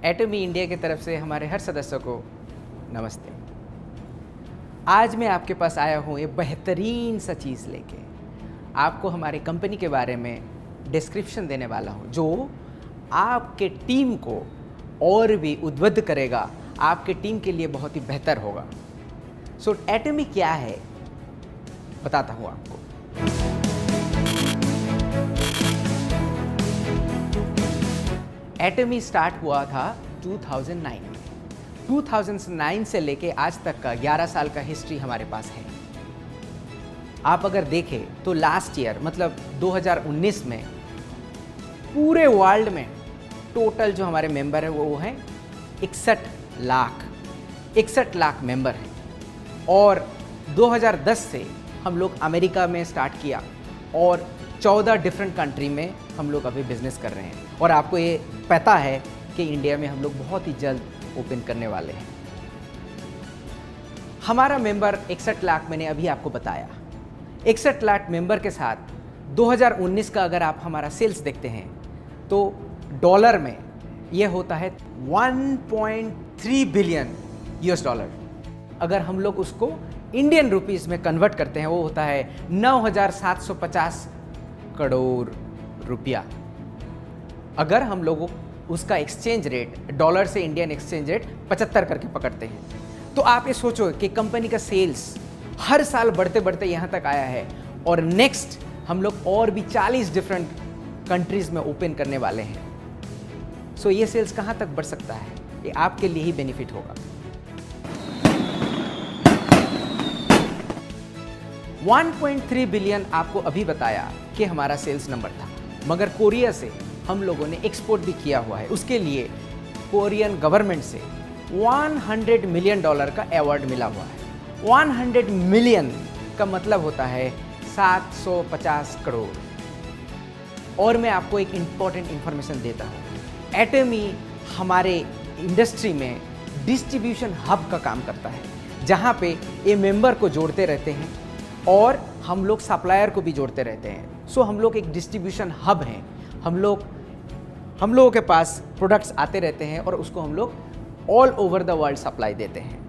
एटमी India की तरफ से हमारे हर सदस्यों को नमस्ते। आज मैं आपके पास आया हूँ एक बेहतरीन सा चीज़ लेके, आपको हमारी कंपनी के बारे में डिस्क्रिप्शन देने वाला हूँ जो आपके टीम को और भी उद्बुद्ध करेगा, आपके टीम के लिए बहुत ही बेहतर होगा। सो एटमी क्या है बताता हूँ आपको। एटमी स्टार्ट हुआ था 2009 में। 2009 से लेके आज तक का 11 साल का हिस्ट्री हमारे पास है। आप अगर देखें तो लास्ट ईयर मतलब 2019 में पूरे वर्ल्ड में टोटल जो हमारे मेंबर है वो हैं 61 लाख मेंबर हैं। और 2010 से हम लोग अमेरिका में स्टार्ट किया और 14 डिफरेंट कंट्री में हम लोग अभी बिजनेस कर रहे हैं। और आपको ये पता है कि इंडिया में हम लोग बहुत ही जल्द ओपन करने वाले हैं। हमारा मेंबर 61 लाख मैंने अभी आपको बताया। 61 लाख मेंबर के साथ 2019 का अगर आप हमारा सेल्स देखते हैं तो डॉलर में ये होता है 1.3 बिलियन यूएस डॉलर। अगर हम लोग उसको इंडियन रुपीस में कन्वर्ट करते हैं वो होता है 9,750 करोड़ रुपया। अगर हम लोग उसका एक्सचेंज रेट डॉलर से इंडियन एक्सचेंज रेट 75 करके पकड़ते हैं तो आप ये सोचो कि कंपनी का सेल्स हर साल बढ़ते बढ़ते यहाँ तक आया है और नेक्स्ट हम लोग और भी 40 डिफरेंट कंट्रीज में ओपन करने वाले हैं। सो ये सेल्स कहाँ तक बढ़ सकता है, ये आपके लिए ही बेनिफिट होगा। 1.3 बिलियन आपको अभी बताया कि हमारा सेल्स नंबर था, मगर कोरिया से हम लोगों ने एक्सपोर्ट भी किया हुआ है। उसके लिए कोरियन गवर्नमेंट से $100 मिलियन का अवार्ड मिला हुआ है। 100 मिलियन का मतलब होता है 750 करोड़। और मैं आपको एक इम्पॉर्टेंट इंफॉर्मेशन देता हूँ। एटमी हमारे इंडस्ट्री में डिस्ट्रीब्यूशन हब का काम करता है, जहाँ पे ये मेंबर को जोड़ते रहते हैं और हम लोग सप्लायर को भी जोड़ते रहते हैं। सो हम लोग एक डिस्ट्रीब्यूशन हब हैं। हम लोगों के पास प्रोडक्ट्स आते रहते हैं और उसको हम लोग all over the world supply देते हैं।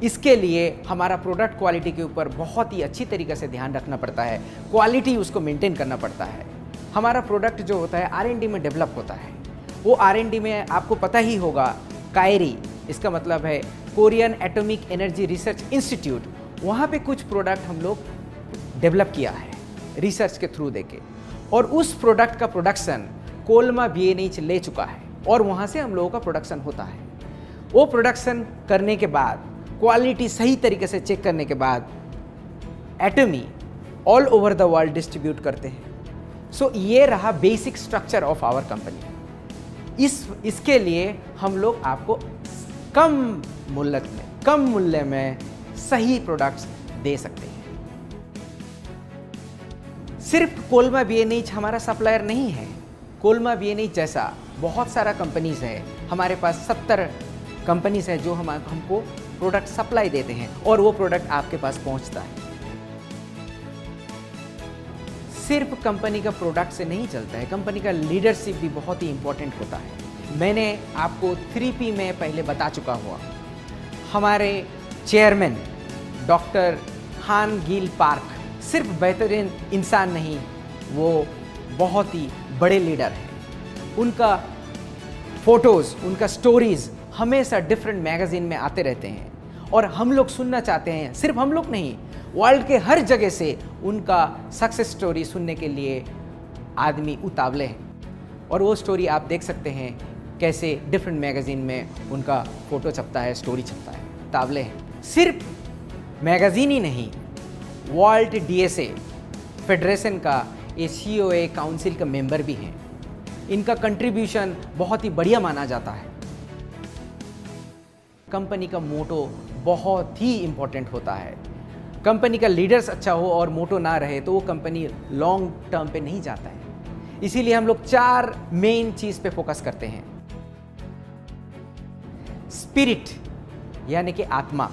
इसके लिए हमारा प्रोडक्ट क्वालिटी के ऊपर बहुत ही अच्छी तरीके से ध्यान रखना पड़ता है, क्वालिटी उसको मेंटेन करना पड़ता है। हमारा प्रोडक्ट जो होता है R&D में डेवलप होता है। वो R&D में आपको पता ही होगा, कायरी इसका मतलब है Korean atomic energy research institute, वहाँ पे कुछ प्रोडक्ट हम लोग डेवलप किया है रिसर्च के थ्रू देके, और उस प्रोडक्ट का प्रोडक्शन कोलमा BNH ले चुका है और वहाँ से हम लोगों का प्रोडक्शन होता है। वो प्रोडक्शन करने के बाद क्वालिटी सही तरीके से चेक करने के बाद एटमी all over the world distribute करते हैं। सो ये रहा basic structure of our company. इसके लिए हम लोग आपको कम मूल्य में सही प्रोडक्ट्स दे सकते हैं। सिर्फ कोलमा BNH हमारा सप्लायर नहीं है। कोलमा BNH जैसा बहुत सारा कंपनीज है, हमारे पास 70 कंपनीज है जो हमको प्रोडक्ट सप्लाई देते हैं और वो प्रोडक्ट आपके पास पहुंचता है। सिर्फ कंपनी का प्रोडक्ट से नहीं चलता है, कंपनी का लीडरशिप भी बहुत ही इंपॉर्टेंट होता है। मैंने आपको 3P में पहले बता चुका हुआ। हमारे चेयरमैन डॉक्टर हान गिल पार्क सिर्फ बेहतरीन इंसान नहीं, वो बहुत ही बड़े लीडर हैं। उनका फोटोज़, उनका स्टोरीज़ हमेशा डिफरेंट मैगज़ीन में आते रहते हैं और हम लोग सुनना चाहते हैं। सिर्फ हम लोग नहीं, वर्ल्ड के हर जगह से उनका सक्सेस स्टोरी सुनने के लिए आदमी उतावले हैं। और वो स्टोरी आप देख सकते हैं कैसे डिफरेंट मैगज़ीन में उनका फ़ोटो छपता है, स्टोरी छपता है, उतावले हैं। सिर्फ मैगज़ीन ही नहीं, वर्ल्ड DSA फेडरेशन का COA काउंसिल का मेंबर भी हैं। इनका कंट्रीब्यूशन बहुत ही बढ़िया माना जाता है। कंपनी का मोटो बहुत ही इम्पोर्टेंट होता है। कंपनी का लीडर्स अच्छा हो और मोटो ना रहे तो वो कंपनी लॉन्ग टर्म पे नहीं जाता है। इसीलिए हम लोग 4 मेन चीज़ पे फोकस करते हैं। स्पिरिट यानी कि आत्मा,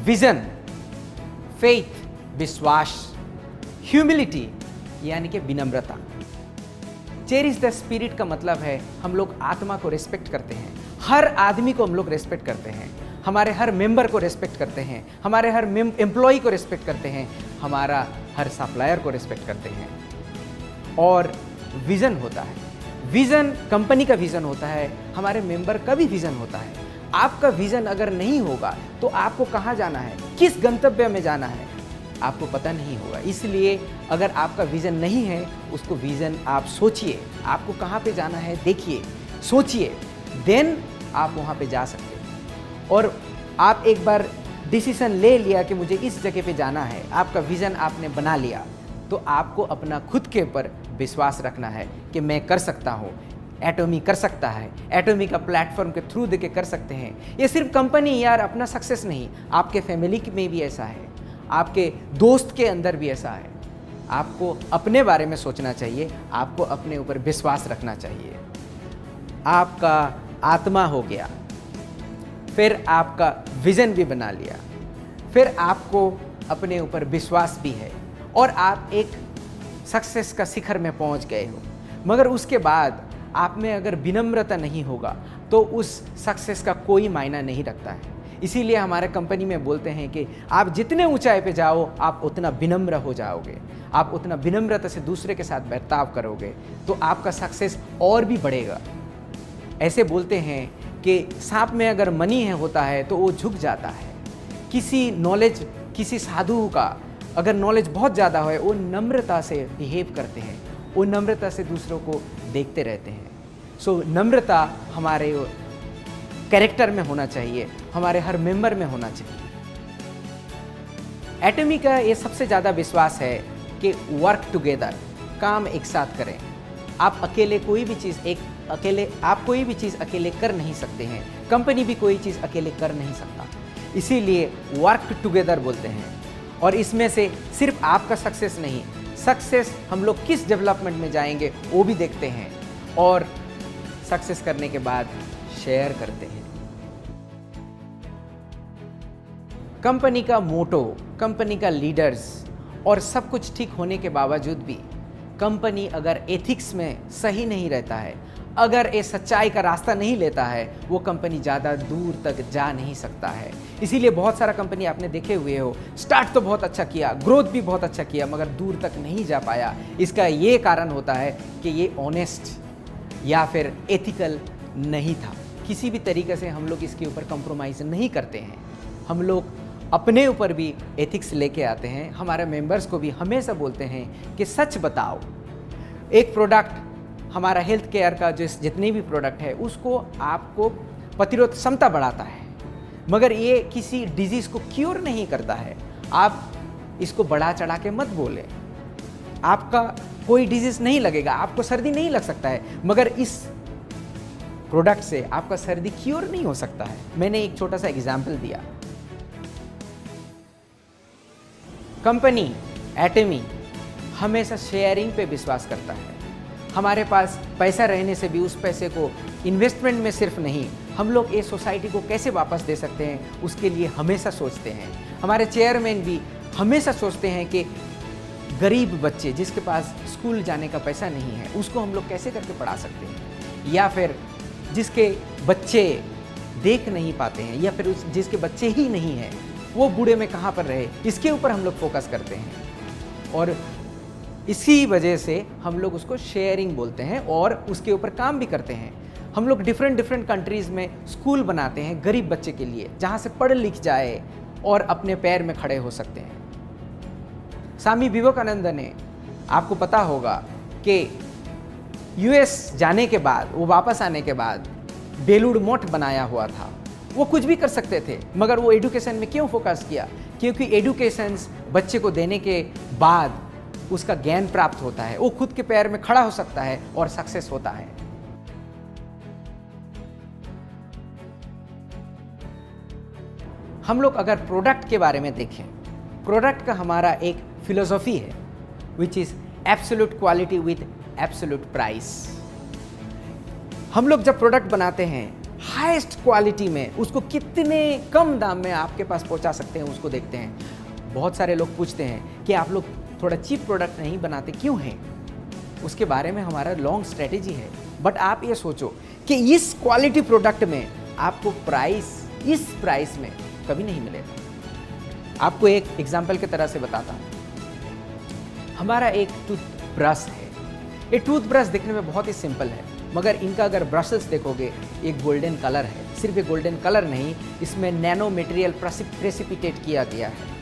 विजन, फेथ विश्वास, ह्यूमिलिटी यानी कि विनम्रता। चेरिश द स्पिरिट का मतलब है हम लोग आत्मा को रिस्पेक्ट करते हैं, हर आदमी को हम लोग रिस्पेक्ट करते हैं, हमारे हर मेंबर को रिस्पेक्ट करते हैं, हमारे हर एम्प्लॉय को रिस्पेक्ट करते हैं, हमारा हर सप्लायर को रिस्पेक्ट करते हैं। और विज़न होता है, विज़न कंपनी का विज़न होता है, हमारे मेंबर का भी विज़न होता है। आपका विज़न अगर नहीं होगा तो आपको कहाँ जाना है, किस गंतव्य में जाना है, आपको पता नहीं होगा। इसलिए अगर आपका विज़न नहीं है, उसको विज़न आप सोचिए, आपको कहाँ पे जाना है देखिए, सोचिए, देन आप वहाँ पे जा सकते हैं। और आप एक बार डिसीजन ले लिया कि मुझे इस जगह पे जाना है, आपका विज़न आपने बना लिया, तो आपको अपना खुद के ऊपर विश्वास रखना है कि मैं कर सकता हूँ। एटॉमी कर सकता है, एटॉमी का प्लेटफॉर्म के थ्रू देके कर सकते हैं। ये सिर्फ कंपनी यार अपना सक्सेस नहीं, आपके फैमिली में भी ऐसा है, आपके दोस्त के अंदर भी ऐसा है। आपको अपने बारे में सोचना चाहिए, आपको अपने ऊपर विश्वास रखना चाहिए। आपका आत्मा हो गया, फिर आपका विज़न भी बना लिया, फिर आपको अपने ऊपर विश्वास भी है और आप एक सक्सेस का शिखर में पहुंच गए हो। मगर उसके बाद आप में अगर विनम्रता नहीं होगा तो उस सक्सेस का कोई मायना नहीं रखता है। इसीलिए हमारे कंपनी में बोलते हैं कि आप जितने ऊंचाई पे जाओ आप उतना विनम्र हो जाओगे, आप उतना विनम्रता से दूसरे के साथ बर्ताव करोगे तो आपका सक्सेस और भी बढ़ेगा। ऐसे बोलते हैं कि सांप में अगर मनी होता है तो वो झुक जाता है। किसी नॉलेज, किसी साधु का अगर नॉलेज बहुत ज़्यादा है, वो नम्रता से बिहेव करते हैं, वो नम्रता से दूसरों को देखते रहते हैं। सो नम्रता हमारे कैरेक्टर में होना चाहिए, हमारे हर मेंबर में होना चाहिए। एटॉमी का ये सबसे ज़्यादा विश्वास है कि वर्क टुगेदर, काम एक साथ करें। आप अकेले कोई भी चीज़ कोई भी चीज़ अकेले कर नहीं सकते हैं, कंपनी भी कोई चीज़ अकेले कर नहीं सकता। इसीलिए वर्क टुगेदर बोलते हैं। और इसमें से सिर्फ आपका सक्सेस नहीं, सक्सेस हम लोग किस डेवलपमेंट में जाएंगे वो भी देखते हैं और सक्सेस करने के बाद शेयर करते हैं। कंपनी का मोटो, कंपनी का लीडर्स और सब कुछ ठीक होने के बावजूद भी कंपनी अगर एथिक्स में सही नहीं रहता है, अगर ये सच्चाई का रास्ता नहीं लेता है, वो कंपनी ज़्यादा दूर तक जा नहीं सकता है। इसीलिए बहुत सारा कंपनी आपने देखे हुए हो, स्टार्ट तो बहुत अच्छा किया, ग्रोथ भी बहुत अच्छा किया, मगर दूर तक नहीं जा पाया। इसका ये कारण होता है कि ये ऑनेस्ट या फिर एथिकल नहीं था। किसी भी तरीके से हम लोग इसके ऊपर कंप्रोमाइज़ नहीं करते हैं। हम लोग अपने ऊपर भी एथिक्स लेके आते हैं, हमारे मेंबर्स को भी हमेशा बोलते हैं कि सच बताओ। एक प्रोडक्ट, हमारा हेल्थ केयर का जितने भी प्रोडक्ट है उसको आपको प्रतिरोध क्षमता बढ़ाता है, मगर ये किसी डिजीज़ को क्योर नहीं करता है। आप इसको बढ़ा चढ़ा के मत बोलें। आपका कोई डिजीज़ नहीं लगेगा, आपको सर्दी नहीं लग सकता है, मगर इस प्रोडक्ट से आपका सर्दी क्योर नहीं हो सकता है। मैंने एक छोटा सा एग्जाम्पल दिया। कंपनी एटॉमी हमेशा शेयरिंग पे विश्वास करता है। हमारे पास पैसा रहने से भी उस पैसे को इन्वेस्टमेंट में सिर्फ नहीं, हम लोग ये सोसाइटी को कैसे वापस दे सकते हैं उसके लिए हमेशा सोचते हैं। हमारे चेयरमैन भी हमेशा सोचते हैं कि गरीब बच्चे जिसके पास स्कूल जाने का पैसा नहीं है उसको हम लोग कैसे करके पढ़ा सकते हैं, या फिर जिसके बच्चे देख नहीं पाते हैं, या फिर जिसके बच्चे ही नहीं हैं वो बूढ़े में कहाँ पर रहे, इसके ऊपर हम लोग फोकस करते हैं। और इसी वजह से हम लोग उसको शेयरिंग बोलते हैं और उसके ऊपर काम भी करते हैं। हम लोग डिफरेंट कंट्रीज़ में स्कूल बनाते हैं गरीब बच्चे के लिए, जहाँ से पढ़ लिख जाए और अपने पैर में खड़े हो सकते हैं। स्वामी विवेकानंद ने, आपको पता होगा कि यूएस जाने के बाद, वो वापस आने के बाद बेलूर मठ बनाया हुआ था। वो कुछ भी कर सकते थे, मगर वो एजुकेशन में क्यों फोकस किया? क्योंकि एजुकेशन बच्चे को देने के बाद उसका ज्ञान प्राप्त होता है, वो खुद के पैर में खड़ा हो सकता है और सक्सेस होता है। हम लोग अगर प्रोडक्ट के बारे में देखें, प्रोडक्ट का हमारा एक फिलोसॉफी है which is absolute quality with absolute price. हम लोग जब प्रोडक्ट बनाते हैं हाईएस्ट क्वालिटी में उसको कितने कम दाम में आपके पास पहुंचा सकते हैं उसको देखते हैं। बहुत सारे लोग पूछते हैं कि आप लोग थोड़ा चीप प्रोडक्ट नहीं बनाते क्यों हैं, उसके बारे में हमारा लॉन्ग स्ट्रेटेजी है। बट आप ये सोचो कि इस क्वालिटी प्रोडक्ट में आपको इस प्राइस में कभी नहीं मिलेगा। आपको एक एग्जाम्पल की तरह से बताता हूँ। हमारा एक टूथब्रश है। ये टूथब्रश दिखने में बहुत ही सिंपल है, मगर इनका अगर ब्रशेस देखोगे एक गोल्डन कलर है। सिर्फ एक गोल्डन कलर नहीं, इसमें नैनो मटेरियल प्रेसिपिटेट किया गया है।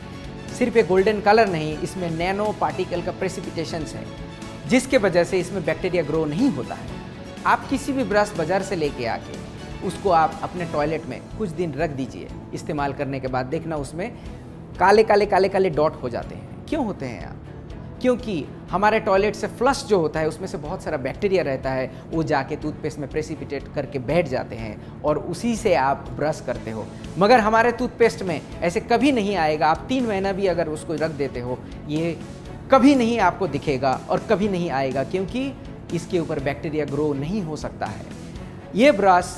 सिर्फ एक गोल्डन कलर नहीं, इसमें नैनो पार्टिकल का प्रेसिपिटेशंस है, जिसके वजह से इसमें बैक्टीरिया ग्रो नहीं होता है। आप किसी भी ब्रश बाजार से लेके आके उसको आप अपने टॉयलेट में कुछ दिन रख दीजिए। इस्तेमाल करने के बाद देखना उसमें काले काले डॉट हो जाते हैं। क्यों होते हैं आप? क्योंकि हमारे टॉयलेट से फ्लश जो होता है उसमें से बहुत सारा बैक्टीरिया रहता है, वो जाके टूथपेस्ट में प्रेसिपिटेट करके बैठ जाते हैं और उसी से आप ब्रश करते हो। मगर हमारे टूथपेस्ट में ऐसे कभी नहीं आएगा। आप 3 महीना भी अगर उसको रख देते हो, ये कभी नहीं आपको दिखेगा और कभी नहीं आएगा, क्योंकि इसके ऊपर बैक्टीरिया ग्रो नहीं हो सकता है। ये ब्रश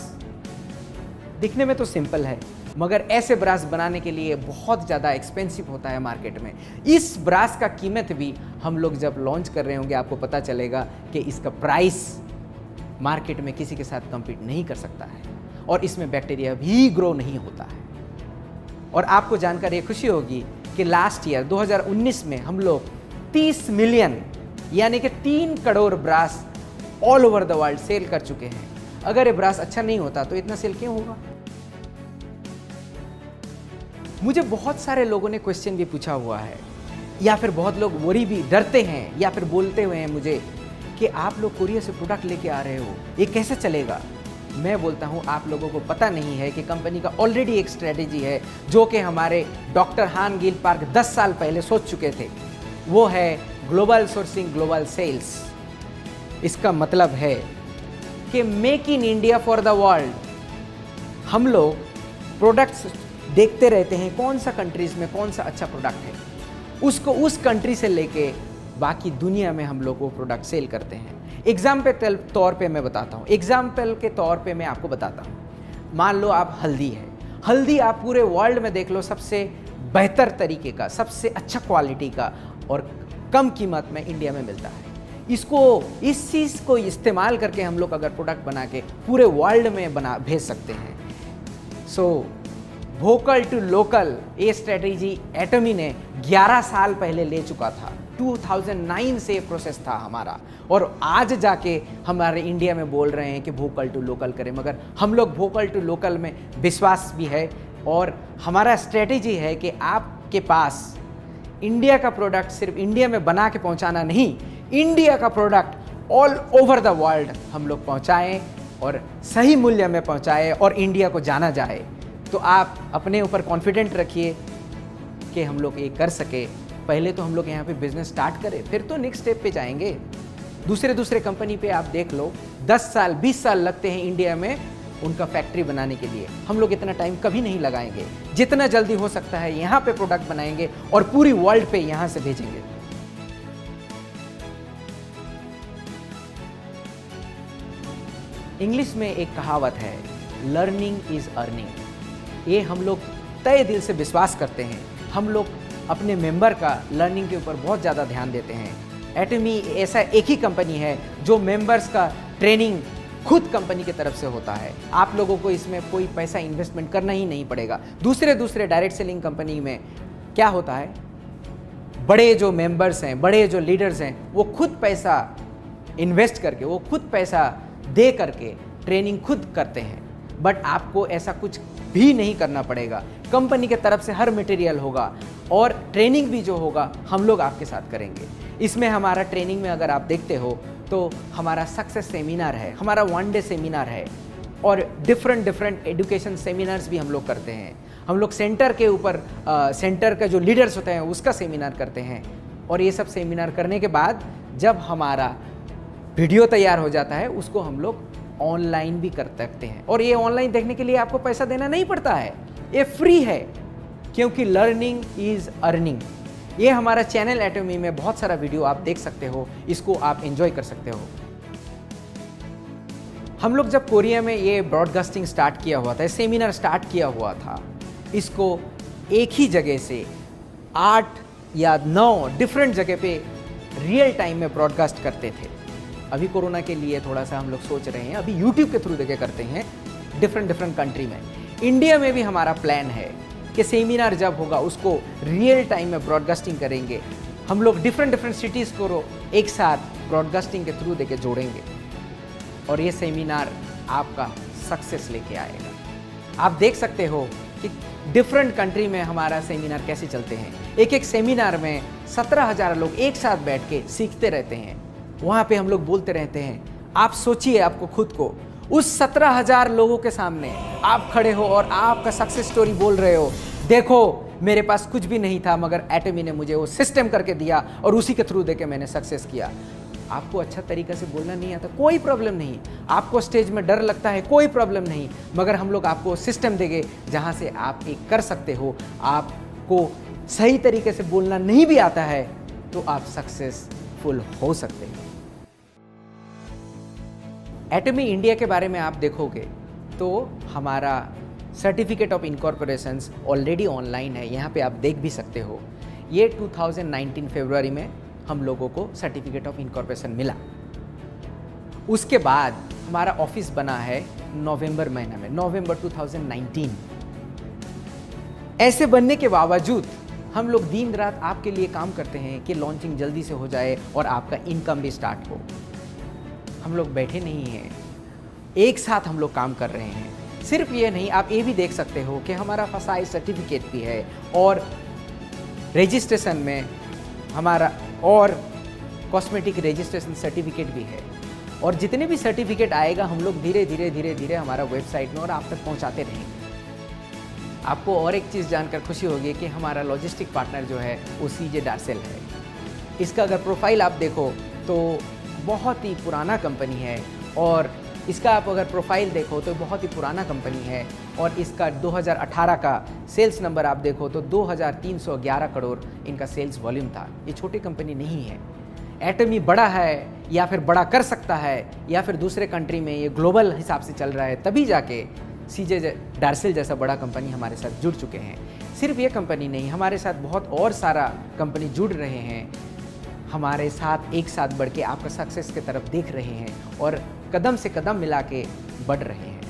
दिखने में तो सिंपल है, मगर ऐसे ब्रश बनाने के लिए बहुत ज़्यादा एक्सपेंसिव होता है मार्केट में। इस ब्रश का कीमत भी हम लोग जब लॉन्च कर रहे होंगे आपको पता चलेगा कि इसका प्राइस मार्केट में किसी के साथ कम्पीट नहीं कर सकता है और इसमें बैक्टीरिया भी ग्रो नहीं होता है। और आपको जानकर ये खुशी होगी कि लास्ट ईयर 2019 में हम लोग 30 मिलियन यानी कि 3 crore brush all over the world sell कर चुके हैं। अगर ये ब्रश अच्छा नहीं होता तो इतना सेल क्यों होगा? मुझे बहुत सारे लोगों ने क्वेश्चन भी पूछा हुआ है, या फिर बहुत लोग वरी भी डरते हैं या फिर बोलते हुए हैं मुझे कि आप लोग कोरिया से प्रोडक्ट लेके आ रहे हो, ये कैसे चलेगा? मैं बोलता हूँ आप लोगों को पता नहीं है कि कंपनी का ऑलरेडी एक स्ट्रेटेजी है जो कि हमारे डॉक्टर हान गिल पार्क 10 साल पहले सोच चुके थे। वो है ग्लोबल सोर्सिंग ग्लोबल सेल्स। इसका मतलब है कि make in India for the world. हम लोग प्रोडक्ट्स देखते रहते हैं कौन सा कंट्रीज में कौन सा अच्छा प्रोडक्ट है, उसको उस कंट्री से लेके बाकी दुनिया में हम लोग वो प्रोडक्ट सेल करते हैं। एग्जाम्पल के तौर पे मैं बताता हूँ, एग्जाम्पल के तौर पे मैं आपको बताता हूँ। मान लो आप हल्दी है, हल्दी आप पूरे वर्ल्ड में देख लो सबसे बेहतर तरीके का, सबसे अच्छा क्वालिटी का और कम कीमत में इंडिया में मिलता है। इस चीज़ को इस्तेमाल करके हम लोग अगर प्रोडक्ट बना के पूरे वर्ल्ड में भेज सकते हैं। सो वोकल टू लोकल ये स्ट्रेटेजी एटमी ने 11 साल पहले ले चुका था। 2009 से प्रोसेस था हमारा, और आज जाके हमारे इंडिया में बोल रहे हैं कि वोकल टू लोकल करें। मगर हम लोग वोकल टू लोकल में विश्वास भी है और हमारा स्ट्रेटेजी है कि आपके पास इंडिया का प्रोडक्ट सिर्फ इंडिया में बना के पहुंचाना नहीं, इंडिया का product all over the world हम लोग पहुंचाएं और सही मूल्य में पहुंचाएं और इंडिया को जाना जाए। तो आप अपने ऊपर कॉन्फिडेंट रखिए कि हम लोग ये कर सके। पहले तो हम लोग यहाँ पे बिजनेस स्टार्ट करें, फिर तो नेक्स्ट स्टेप पे जाएंगे। दूसरे कंपनी पे आप देख लो 10 साल 20 साल लगते हैं इंडिया में उनका फैक्ट्री बनाने के लिए। हम लोग इतना टाइम कभी नहीं लगाएंगे। जितना जल्दी हो सकता है यहाँ पे प्रोडक्ट बनाएंगे और पूरी वर्ल्ड पे यहाँ से भेजेंगे। इंग्लिश में एक कहावत है, लर्निंग इज अर्निंग। ये हम लोग तय दिल से विश्वास करते हैं। हम लोग अपने मेंबर का लर्निंग के ऊपर बहुत ज़्यादा ध्यान देते हैं। एटमी ऐसा एक ही कंपनी है जो मेंबर्स का ट्रेनिंग खुद कंपनी की तरफ से होता है। आप लोगों को इसमें कोई पैसा इन्वेस्टमेंट करना ही नहीं पड़ेगा। दूसरे डायरेक्ट सेलिंग कंपनी में क्या होता है, बड़े जो मेंबर्स हैं, बड़े जो लीडर्स हैं, वो खुद पैसा इन्वेस्ट करके, वो खुद पैसा दे करके ट्रेनिंग खुद करते हैं। बट आपको ऐसा कुछ भी नहीं करना पड़ेगा। कंपनी की तरफ से हर मटेरियल होगा और ट्रेनिंग भी जो होगा हम लोग आपके साथ करेंगे। इसमें हमारा ट्रेनिंग में अगर आप देखते हो तो हमारा सक्सेस सेमिनार है, हमारा 1 डे सेमिनार है और डिफरेंट एजुकेशन सेमिनार्स भी हम लोग करते हैं। हम लोग सेंटर के ऊपर सेंटर का जो लीडर्स होते हैं उसका सेमिनार करते हैं। और ये सब सेमिनार करने के बाद जब हमारा वीडियो तैयार हो जाता है उसको हम लोग ऑनलाइन भी कर सकते हैं। और ये ऑनलाइन देखने के लिए आपको पैसा देना नहीं पड़ता है, ये फ्री है, क्योंकि लर्निंग इज अर्निंग। ये हमारा चैनल एटमी में बहुत सारा वीडियो आप देख सकते हो, इसको आप एंजॉय कर सकते हो। हम लोग जब कोरिया में ये ब्रॉडकास्टिंग स्टार्ट किया हुआ था, सेमिनार स्टार्ट किया हुआ था, इसको एक ही जगह से 8 या 9 डिफरेंट जगह पे रियल टाइम में ब्रॉडकास्ट करते थे। अभी कोरोना के लिए थोड़ा सा हम लोग सोच रहे हैं, अभी यूट्यूब के थ्रू देके करते हैं डिफरेंट कंट्री में। इंडिया में भी हमारा प्लान है कि सेमिनार जब होगा उसको रियल टाइम में ब्रॉडकास्टिंग करेंगे। हम लोग डिफरेंट सिटीज़ को एक साथ ब्रॉडकास्टिंग के थ्रू देके जोड़ेंगे और ये सेमिनार आपका सक्सेस लेके आएगा। आप देख सकते हो कि डिफरेंट कंट्री में हमारा सेमिनार कैसे चलते हैं। एक सेमिनार में 17,000 लोग एक साथ बैठ के सीखते रहते हैं। वहाँ पे हम लोग बोलते रहते हैं। आप सोचिए, आपको खुद को उस 17,000 लोगों के सामने आप खड़े हो और आपका सक्सेस स्टोरी बोल रहे हो। देखो, मेरे पास कुछ भी नहीं था मगर एटमी ने मुझे वो सिस्टम करके दिया और उसी के थ्रू देके मैंने सक्सेस किया। आपको अच्छा तरीका से बोलना नहीं आता, कोई प्रॉब्लम नहीं। आपको स्टेज में डर लगता है, कोई प्रॉब्लम नहीं, मगर हम लोग आपको सिस्टम देंगे जहाँ से आप एक कर सकते हो। आपको सही तरीके से बोलना नहीं भी आता है तो आप सक्सेसफुल हो सकते हैं। एटमी इंडिया के बारे में आप देखोगे तो हमारा सर्टिफिकेट ऑफ इनकॉर्पोरेशंस ऑलरेडी ऑनलाइन है, यहाँ पे आप देख भी सकते हो। ये 2019 फरवरी में हम लोगों को सर्टिफिकेट ऑफ इनकॉर्पोरेशन मिला। उसके बाद हमारा ऑफिस बना है नवंबर महीने में, नवंबर 2019। ऐसे बनने के बावजूद हम लोग दिन रात आपके लिए काम करते हैं कि लॉन्चिंग जल्दी से हो जाए और आपका इनकम भी स्टार्ट हो। हम लोग बैठे नहीं हैं, एक साथ हम लोग काम कर रहे हैं। सिर्फ ये नहीं, आप ये भी देख सकते हो कि हमारा फसाई सर्टिफिकेट भी है और रजिस्ट्रेशन में हमारा और कॉस्मेटिक रजिस्ट्रेशन सर्टिफिकेट भी है। और जितने भी सर्टिफिकेट आएगा हम लोग धीरे धीरे हमारा वेबसाइट में और आप तक पहुंचाते रहेंगे। आपको और एक चीज़ जानकर खुशी होगी कि हमारा लॉजिस्टिक पार्टनर जो है वो सीजे डार्सेल है। इसका अगर प्रोफाइल आप देखो तो बहुत ही पुराना कंपनी है और इसका आप अगर प्रोफाइल देखो तो बहुत ही पुराना कंपनी है और इसका 2018 का सेल्स नंबर आप देखो तो 2311 करोड़ इनका सेल्स वॉल्यूम था। ये छोटी कंपनी नहीं है। एटमी बड़ा है या फिर बड़ा कर सकता है या फिर दूसरे कंट्री में ये ग्लोबल हिसाब से चल रहा है, तभी जाके सीजे डार्सेल जैसा बड़ा कंपनी हमारे साथ जुड़ चुके हैं। सिर्फ ये कंपनी नहीं, हमारे साथ बहुत और सारा कंपनी जुड़ रहे हैं, हमारे साथ एक साथ बढ़ के आपका सक्सेस की तरफ देख रहे हैं और कदम से कदम मिला के बढ़ रहे हैं।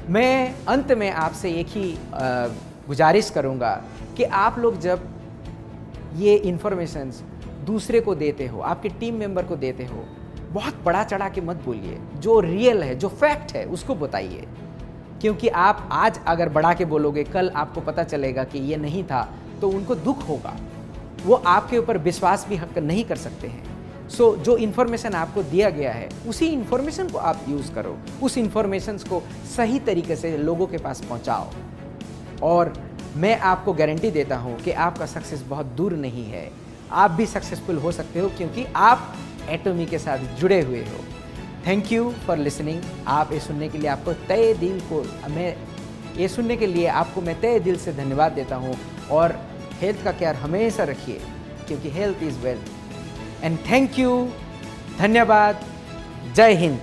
मैं अंत में आपसे एक ही गुजारिश करूंगा कि आप लोग जब ये इन्फॉर्मेशंस दूसरे को देते हो, आपके टीम मेंबर को देते हो, बहुत बड़ा चढ़ा के मत बोलिए। जो रियल है, जो फैक्ट है उसको बताइए, क्योंकि आप आज अगर बढ़ा के बोलोगे, कल आपको पता चलेगा कि ये नहीं था तो उनको दुख होगा, वो आपके ऊपर विश्वास भी नहीं कर सकते हैं। सो जो इन्फॉर्मेशन आपको दिया गया है उसी इन्फॉर्मेशन को आप यूज़ करो, उस इन्फॉर्मेशन को सही तरीके से लोगों के पास पहुंचाओ और मैं आपको गारंटी देता हूं कि आपका सक्सेस बहुत दूर नहीं है। आप भी सक्सेसफुल हो सकते हो क्योंकि आप एटमी के साथ जुड़े हुए हो। Thank you for listening. आप ये सुनने के लिए आपको तय दिल को मैं तय दिल से धन्यवाद देता हूँ। और हेल्थ का ख्याल हमेशा रखिए क्योंकि health is wealth. And thank you, धन्यवाद, जय हिंद।